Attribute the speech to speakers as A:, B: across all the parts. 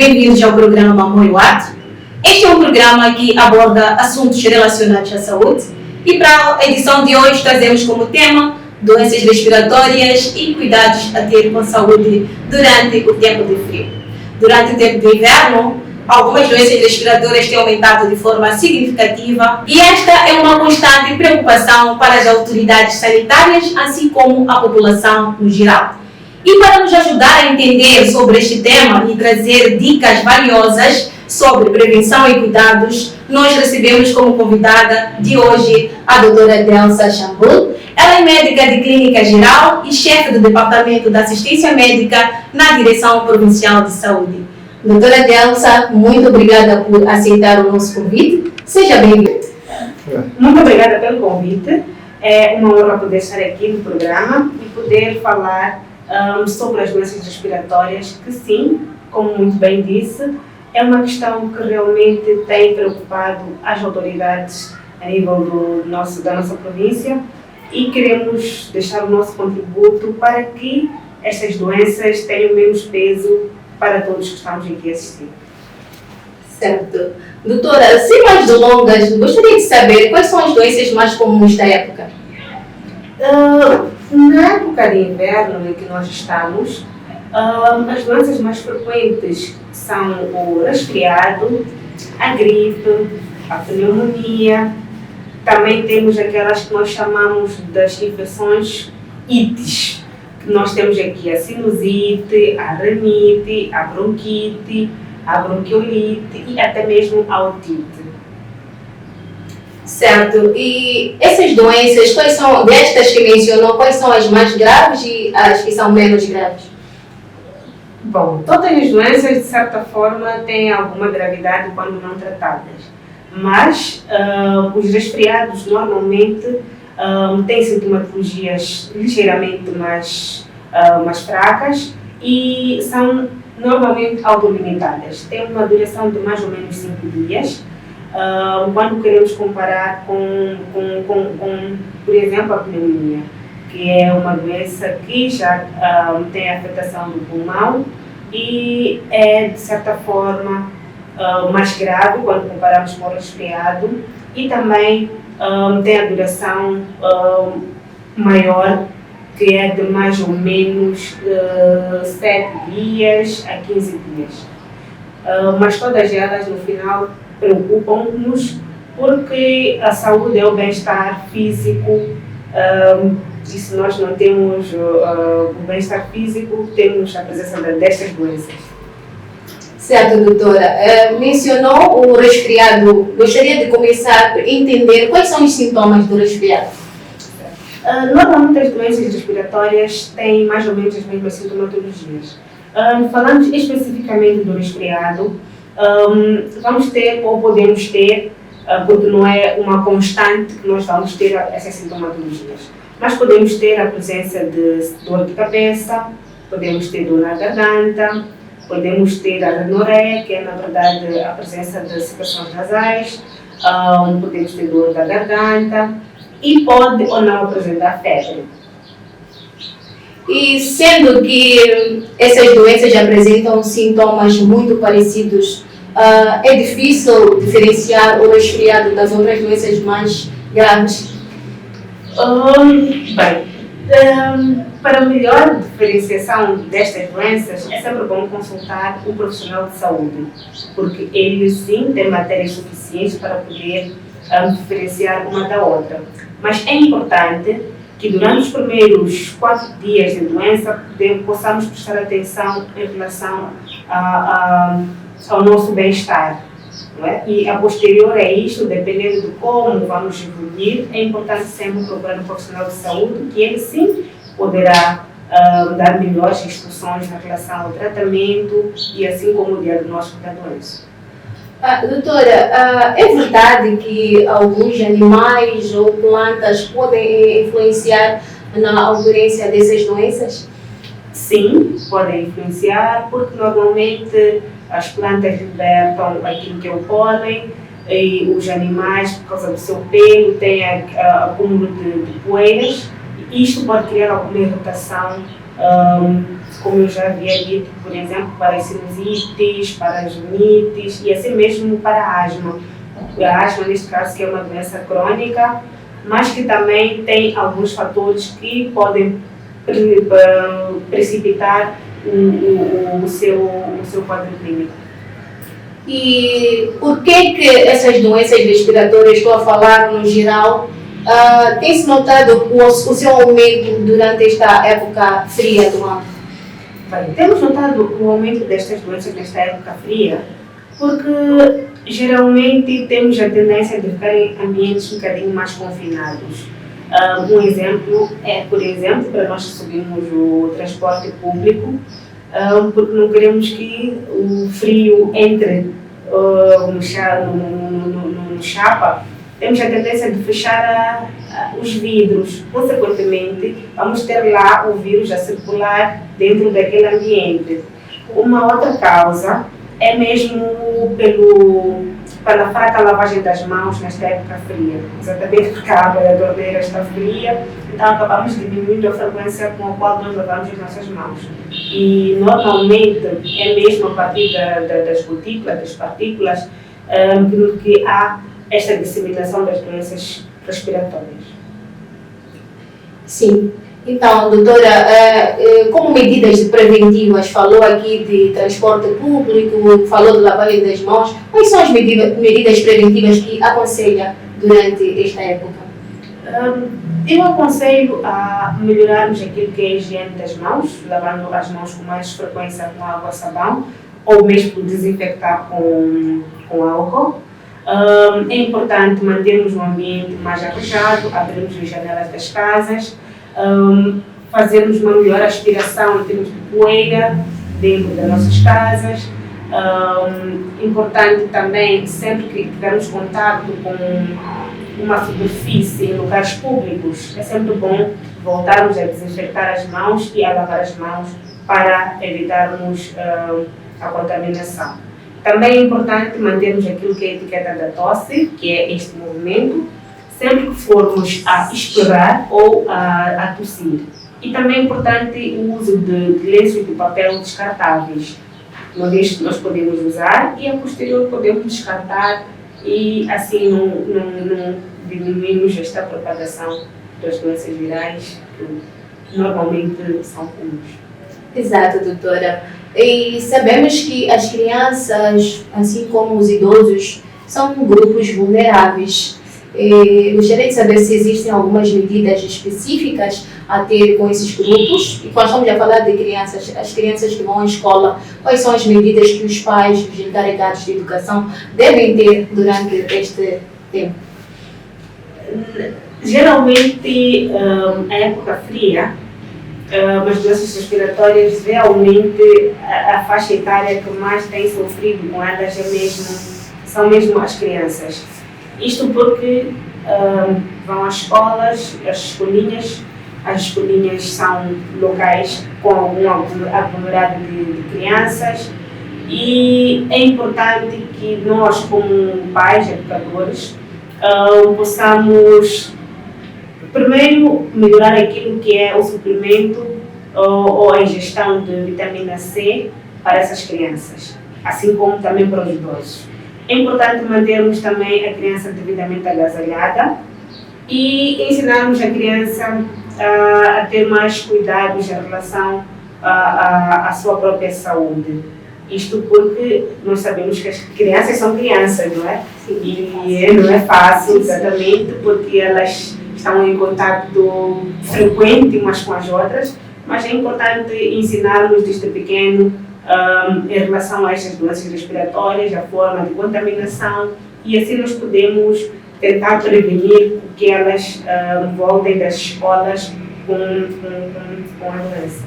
A: bem-vindos ao programa Moiwat. Este é um programa que aborda assuntos relacionados à saúde e para a edição de hoje trazemos como tema doenças respiratórias e cuidados a ter com saúde durante o tempo de frio. Durante o tempo de inverno, algumas doenças respiratórias têm aumentado de forma significativa e esta é uma constante preocupação para as autoridades sanitárias, assim como a população no geral. E para nos ajudar a entender sobre este tema e trazer dicas valiosas sobre prevenção e cuidados, nós recebemos como convidada de hoje a doutora Delsa Chambul. Ela é médica de clínica geral e chefe do Departamento de Assistência Médica na Direção Provincial de Saúde. Doutora Delsa, muito obrigada por aceitar o nosso convite. Seja bem-vinda.
B: Muito obrigada pelo convite. É uma honra poder estar aqui no programa e poder falar sobre as doenças respiratórias, que sim, como muito bem disse, é uma questão que realmente tem preocupado as autoridades a nível da nossa província e queremos deixar o nosso contributo para que estas doenças tenham menos peso para todos que estamos aqui a assistir.
A: Certo. Doutora, sem mais delongas, gostaria de saber quais são as doenças mais comuns da época?
B: Na época de inverno em que nós estamos, as doenças mais frequentes são o resfriado, a gripe, a pneumonia. Também temos aquelas que nós chamamos das infecções ites, que nós temos aqui a sinusite, a rinite, a bronquite, a bronquiolite e até mesmo a otite.
A: Certo. E essas doenças, quais são, destas que mencionou, quais são as mais graves e as que são menos graves?
B: Bom, todas as doenças, de certa forma, têm alguma gravidade quando não tratadas. Mas os resfriados, normalmente, têm sintomatologias ligeiramente mais fracas e são normalmente autolimitadas. Têm uma duração de mais ou menos 5 dias. Quando queremos comparar com, por exemplo, a pneumonia, que é uma doença que já tem afetação do pulmão e é, de certa forma, mais grave quando comparamos com o resfriado e também tem a duração maior, que é de mais ou menos 7 dias a 15 dias. Mas todas elas, no final, preocupam-nos porque a saúde é o bem-estar físico e se nós não temos o bem-estar físico, temos a presença destas doenças.
A: Certo, doutora. Mencionou o resfriado. Gostaria de começar por entender quais são os sintomas do resfriado.
B: Normalmente as doenças respiratórias têm mais ou menos as mesmas sintomatologias. Falando especificamente do resfriado, vamos ter ou podemos ter, porque não é uma constante que nós vamos ter essas sintomatologias, mas podemos ter a presença de dor de cabeça, podemos ter dor na garganta, podemos ter a rinoreia, que é na verdade a presença de secreções nasais, podemos ter dor da garganta e pode ou não apresentar febre.
A: E sendo que essas doenças apresentam sintomas muito parecidos, é difícil diferenciar o resfriado das outras doenças mais graves?
B: Para melhor diferenciação destas doenças, é sempre bom consultar um profissional de saúde, porque ele sim tem matérias suficientes para poder diferenciar uma da outra. Mas é importante que durante os primeiros 4 dias de doença possamos prestar atenção em relação ao nosso bem-estar. Não é? E a posterior a isto, dependendo de como vamos evoluir, é importante sempre procurar um profissional de saúde, que ele sim poderá dar melhores instruções na relação ao tratamento e assim como o diagnóstico da doença.
A: Doutora, é verdade que alguns animais ou plantas podem influenciar na ocorrência dessas doenças?
B: Sim, podem influenciar, porque normalmente as plantas libertam aquilo que é o pólen e os animais, por causa do seu pelo, têm acúmulo de poeiras. Isto pode criar alguma irritação como eu já havia dito, por exemplo, para as sinusites, para as rinites e assim mesmo para a asma. A asma, neste caso, que é uma doença crônica, mas que também tem alguns fatores que podem precipitar o seu quadro clínico.
A: E por que essas doenças respiratórias, estou a falar no geral, tem-se notado o seu aumento durante esta época fria do ano?
B: Bem, temos notado o aumento destas doenças nesta época fria porque geralmente temos a tendência de ficar em ambientes um bocadinho mais confinados. Um exemplo é, por exemplo, para nós que subimos o transporte público, porque não queremos que o frio entre no chapa, temos a tendência de fechar os vidros. Consequentemente, vamos ter lá o vírus a circular dentro daquele ambiente. Uma outra causa é mesmo pela fraca lavagem das mãos nesta época fria. Exatamente porque a água da torneira está fria, então acabamos diminuindo a frequência com a qual nós lavamos as nossas mãos. E normalmente é mesmo a partir das gotículas, das partículas, que há esta disseminação das doenças respiratórias.
A: Sim. Então, doutora, como medidas preventivas, falou aqui de transporte público, falou de lavagem das mãos, quais são as medidas preventivas que aconselha durante esta época?
B: Eu aconselho a melhorarmos aquilo que é a higiene das mãos, lavando as mãos com mais frequência com água e sabão, ou mesmo desinfectar com álcool. É importante mantermos um ambiente mais arejado, abrirmos as janelas das casas, fazermos uma melhor aspiração em termos de poeira dentro das nossas casas. Importante também, sempre que tivermos contato com uma superfície em lugares públicos, é sempre bom voltarmos a desinfectar as mãos e a lavar as mãos para evitarmos a contaminação. Também é importante mantermos aquilo que é a etiqueta da tosse, que é este movimento, sempre que formos a esperar ou a tossir. E também é importante o uso de lenços de papel descartáveis, uma vez que nós podemos usar e a posterior podemos descartar e assim não diminuímos esta propagação das doenças virais que normalmente são comuns.
A: Exato, doutora. E sabemos que as crianças, assim como os idosos, são grupos vulneráveis. Gostaria de saber se existem algumas medidas específicas a ter com esses grupos. E quando estamos a falar de crianças, as crianças que vão à escola, quais são as medidas que os pais, os encarregados de educação, devem ter durante este tempo?
B: Geralmente, a época fria, as doenças respiratórias, realmente a faixa etária que mais tem sofrido com elas são mesmo as crianças. Isto porque vão às escolas, as escolinhas são locais com algum aglomerado de crianças e é importante que nós, como pais, educadores, possamos primeiro melhorar aquilo que é o suplemento ou a ingestão de vitamina C para essas crianças, assim como também para os idosos. É importante mantermos também a criança devidamente agasalhada e ensinarmos a criança a ter mais cuidados em relação à sua própria saúde. Isto porque nós sabemos que as crianças são crianças, não é? E não é fácil, exatamente, porque elas estão em contato frequente umas com as outras, mas é importante ensinarmos desde pequeno em relação a estas doenças respiratórias, a forma de contaminação, e assim nós podemos tentar prevenir que elas voltem das escolas com a doença.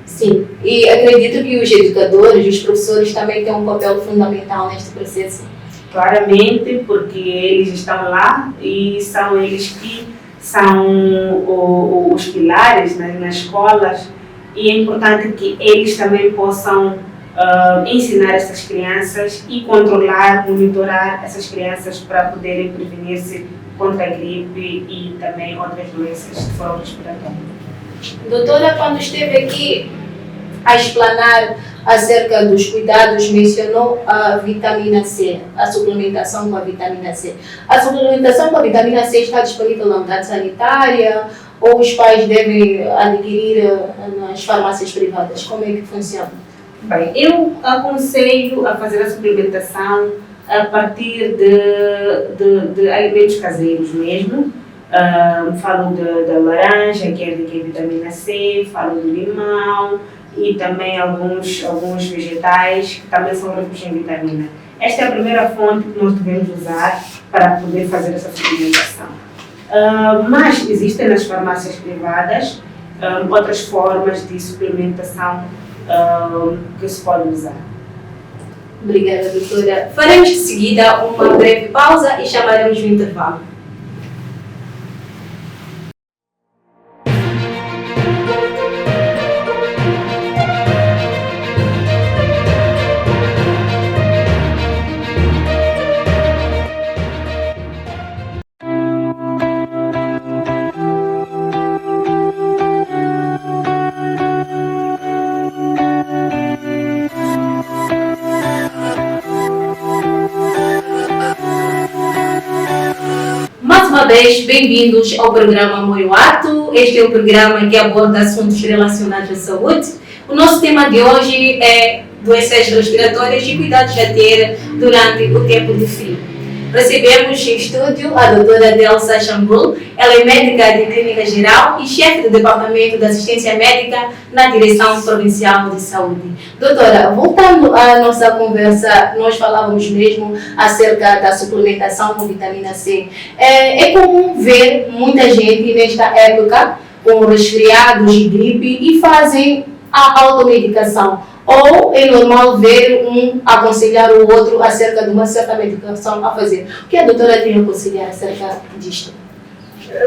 A: Sim, e acredito que os educadores, os professores também têm um papel fundamental neste processo.
B: Claramente, porque eles estão lá e são eles que são os pilares nas escolas, e é importante que eles também possam ensinar essas crianças e controlar, monitorar essas crianças para poderem prevenir-se contra a gripe e também outras doenças de forma respiratória.
A: Doutora, quando esteve aqui a explanar acerca dos cuidados, mencionou a vitamina C, a suplementação com a vitamina C. A suplementação com a vitamina C está disponível na unidade sanitária ou os pais devem adquirir nas farmácias privadas? Como é que funciona?
B: Bem, eu aconselho a fazer a suplementação a partir de alimentos caseiros mesmo. Falo da laranja, que é vitamina C, falo do limão e também alguns vegetais que também são ricos em vitamina. Esta é a primeira fonte que nós devemos usar para poder fazer essa suplementação. Mas existem nas farmácias privadas outras formas de suplementação que se pode usar.
A: Obrigada, doutora. Faremos de seguida uma breve pausa e chamaremos o intervalo. Uma vez, bem-vindos ao programa Moioato. Este é o programa que aborda assuntos relacionados à saúde. O nosso tema de hoje é doenças respiratórias e cuidados a ter durante o tempo de frio. Recebemos em estúdio a doutora Delsa Chambul. Ela é médica de clínica geral e chefe do Departamento de Assistência Médica na Direção Provincial de Saúde. Doutora, voltando à nossa conversa, nós falávamos mesmo acerca da suplementação com vitamina C. É comum ver muita gente nesta época com resfriados e gripe e fazem a automedicação. Ou é normal ver um aconselhar o outro acerca de uma certa medicação a fazer. O que a doutora tem a aconselhar acerca disto?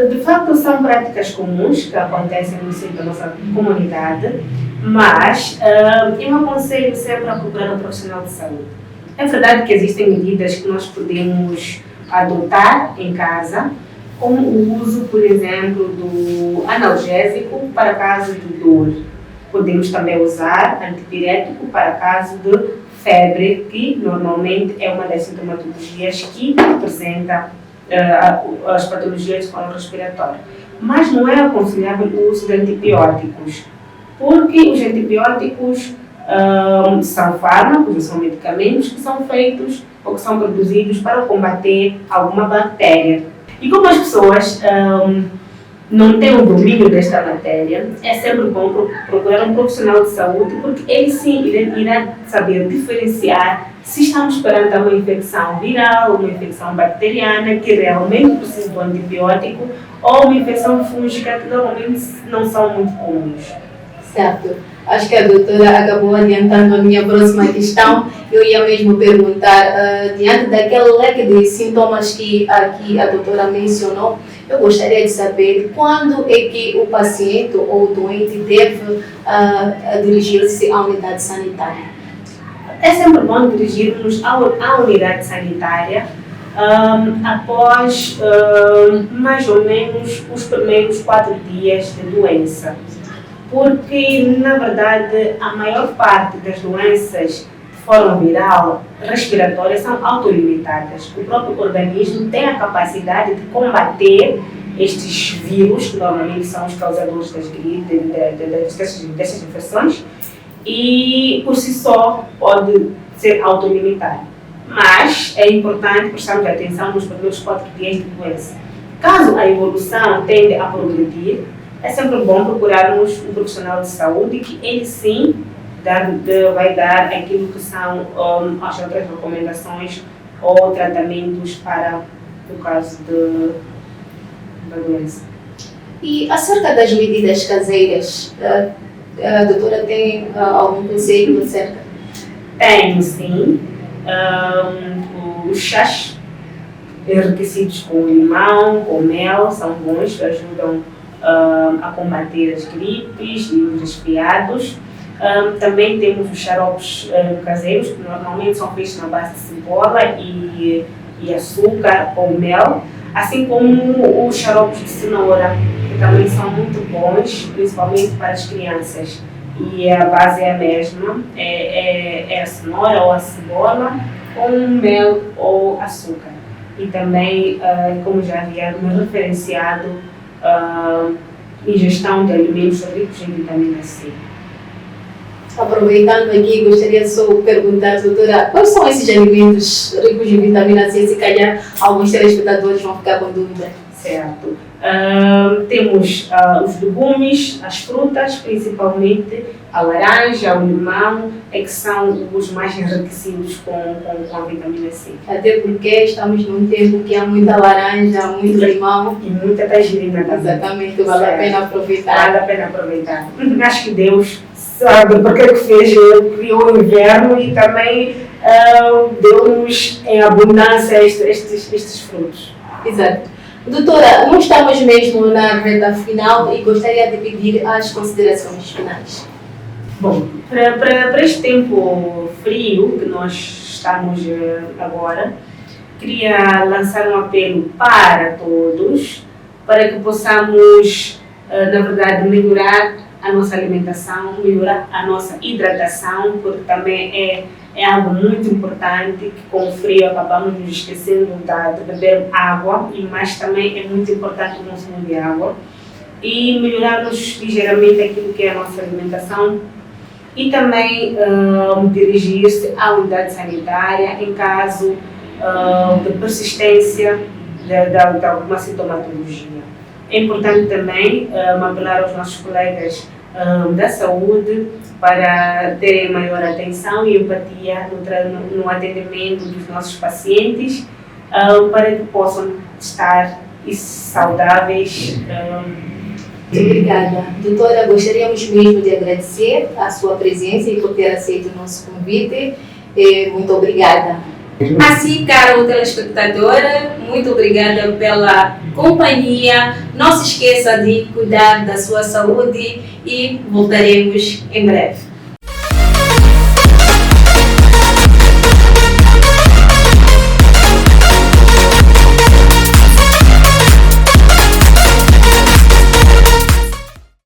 B: De facto, são práticas comuns que acontecem no seio da nossa comunidade, mas eu aconselho sempre a procurar um profissional de saúde. É verdade que existem medidas que nós podemos adotar em casa, como o uso, por exemplo, do analgésico para caso de dor. Podemos também usar antipirético para caso de febre, que normalmente é uma das sintomatologias que apresenta as patologias do colo respiratório. Mas não é aconselhável o uso de antibióticos, porque os antibióticos são fármacos, são medicamentos que são feitos ou que são produzidos para combater alguma bactéria. E como as pessoas não têm o domínio desta matéria, é sempre bom procurar um profissional de saúde, porque ele sim irá saber diferenciar se estamos perante uma infecção viral, uma infecção bacteriana que realmente precisa do antibiótico, ou uma infecção fúngica que normalmente não são muito comuns.
A: Certo. Acho que a doutora acabou adiantando a minha próxima questão. Eu ia mesmo perguntar, diante daquele leque de sintomas que aqui a doutora mencionou, eu gostaria de saber quando é que o paciente ou o doente deve dirigir-se à unidade sanitária.
B: É sempre bom dirigirmos à unidade sanitária após mais ou menos os primeiros 4 dias de doença. Porque, na verdade, a maior parte das doenças de forma viral respiratória são autolimitadas. O próprio organismo tem a capacidade de combater estes vírus, que normalmente são os causadores dessas infecções, e por si só pode ser autolimitado. Mas é importante prestarmos atenção nos primeiros 4 dias de doença. Caso a evolução tende a progredir, é sempre bom procurarmos um profissional de saúde que ele sim vai dar aquilo que são as outras recomendações ou tratamentos para o caso da doença.
A: E acerca das medidas caseiras, a doutora tem algum conselho acerca?
B: Tenho sim. Os chás enriquecidos com limão, com mel, são bons, ajudam a combater as gripes e os resfriados. Também temos os xaropes caseiros, que normalmente são feitos na base de cebola e açúcar ou mel, assim como os xaropes de cenoura, que que também são muito bons, principalmente para as crianças. E a base é a mesma, é a cenoura ou a cebola, com mel ou açúcar. E também, como já havíamos referenciado, ingestão de alimentos ricos em vitamina C.
A: Aproveitando aqui, gostaria só de perguntar, doutora, quais são esses alimentos ricos em vitamina C? Se calhar alguns telespectadores vão ficar com dúvida.
B: Certo. Temos os legumes, as frutas, principalmente a laranja, o limão, que são os mais enriquecidos com a vitamina C.
A: Até porque estamos num tempo que há muita laranja, muito limão.
B: E muita tangerina também.
A: Exatamente, vale a pena aproveitar.
B: Vale a pena aproveitar. Acho que Deus sabe porque que fez, criou o inverno e também deu-nos em abundância estes frutos.
A: Exato. Doutora, não estamos mesmo na reta final e gostaria de pedir as considerações finais.
B: Bom, para este tempo frio que nós estamos agora, queria lançar um apelo para todos, para que possamos, na verdade, melhorar a nossa alimentação, melhorar a nossa hidratação, porque também é algo muito importante que com o frio acabamos nos esquecendo de beber água, mas também é muito importante o consumo de água. E melhorarmos ligeiramente aquilo que é a nossa alimentação e também dirigir-se à unidade sanitária em caso de persistência de alguma sintomatologia. É importante também apelar aos nossos colegas da saúde para terem maior atenção e empatia no atendimento dos nossos pacientes, para que possam estar saudáveis.
A: Muito obrigada. Doutora, gostaríamos mesmo de agradecer a sua presença e por ter aceito o nosso convite. Muito obrigada. Assim, caro telespectadora, muito obrigada pela companhia. Não se esqueça de cuidar da sua saúde e voltaremos em breve.